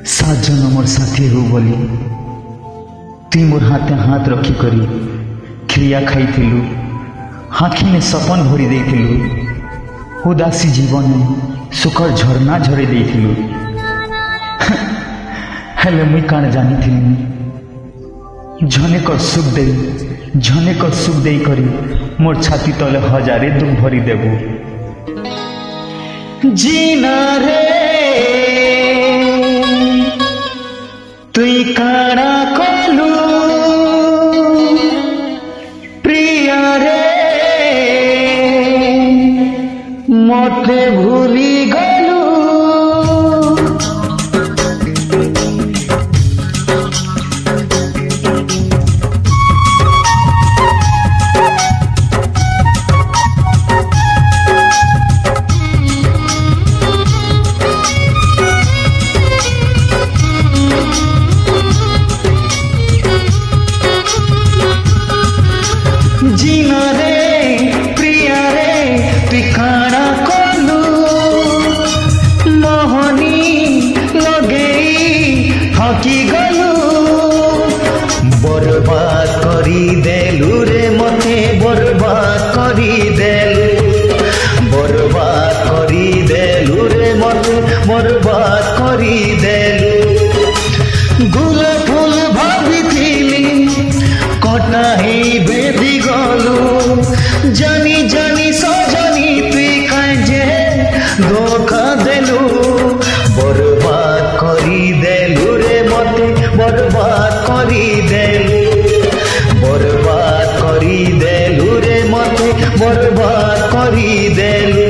सात जन मोर साथी हो बोली तुई मोर हाथ हाथ रखिकरी क्रिया खाइथिलु हाथी में सपन भरी देइथिलु उदासी जीवन सुखर झरना झरे देइथिलु हेले मुई कान जानिथिलि झनेक सुख देई करी मोर छाती तले हजारे दुख भरी देबु जीना रे तुई काना कलु प्रिया रे मते भूली गलु जीना रे प्रिया रे तुई काना कलु मोहनी लगेई थकी गलु बर्बाद करी देलु रे मते बर्बाद करी देलु बर्बाद करी देलु रे मते बर्बाद करी देलु गुल फूल भाविथिली कटा ही बेदी गलु जानी जानी सजनी तुई काजे धोखा देलु बर्बाद करी देलु रे मते बर्बाद करी देलु बर्बाद करी देलु रे मते बर्बाद करी देलु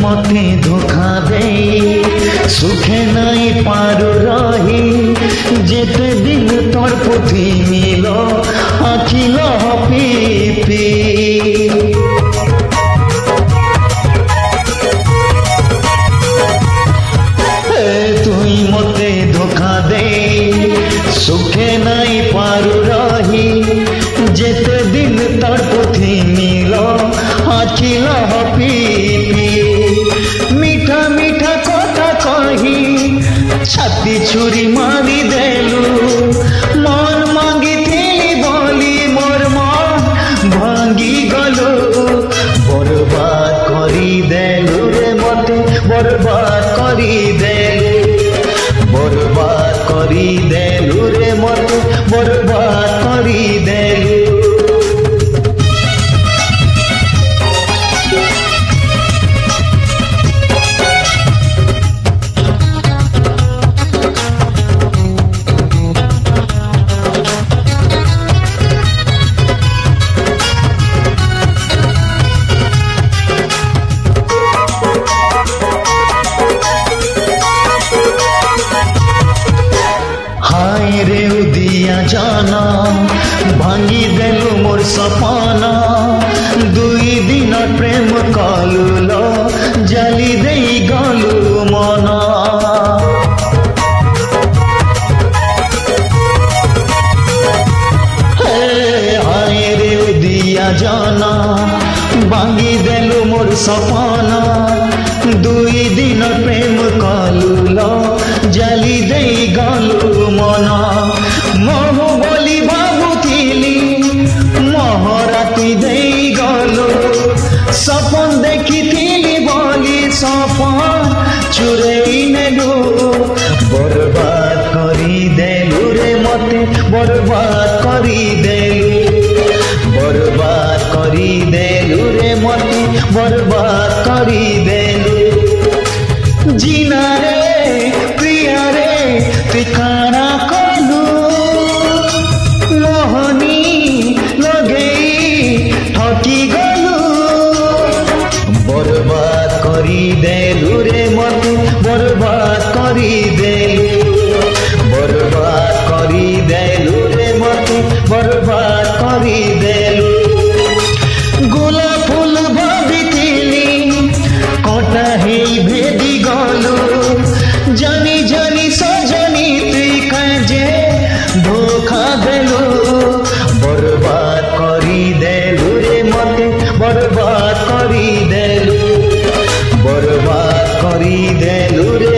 मते धोखा दे सुखे नहीं पारु रही जेते दिन तोर पुथी मिलो आखिल पी पी तुई मते धोखा दे सुखे नहीं पारु रही जेते दिन तोर पुथी मिलो आखिल पी पी मीठा मीठा कथा कही छाती छुरी मारी देलु मन मांगी थी बोली मोर मन भांगी गलु बर्बाद करी देलु रे मते बर्बाद करी देलु बर्बाद करी देलु रे मते बर्बाद करी देलु हाय रे उदिया जाना भांगी देलु मोर सपना दुई दिन प्रेम कालु लो जली देई गलु मना हाय रे उदिया जाना भांगी देलु मोर सपना दुई दिन प्रेम कालु लो जली देई गलु मना मोह बोली भाबुथिली मोहरा तुई देई गलु सपन देखिथिली बोली सपन चुरेई नेलु बर्बाद करी देलु रे मते बर्बाद करी देलु बर्बाद करी देलु रे मते बर्बाद करी देलु जीना रे प्रिया रे तुई काना कलु मोहनी लगेई ठकी गलु बर्बाद करी देलु रे मते बर्बाद करी देलु କରିଦେଲୁ ରେ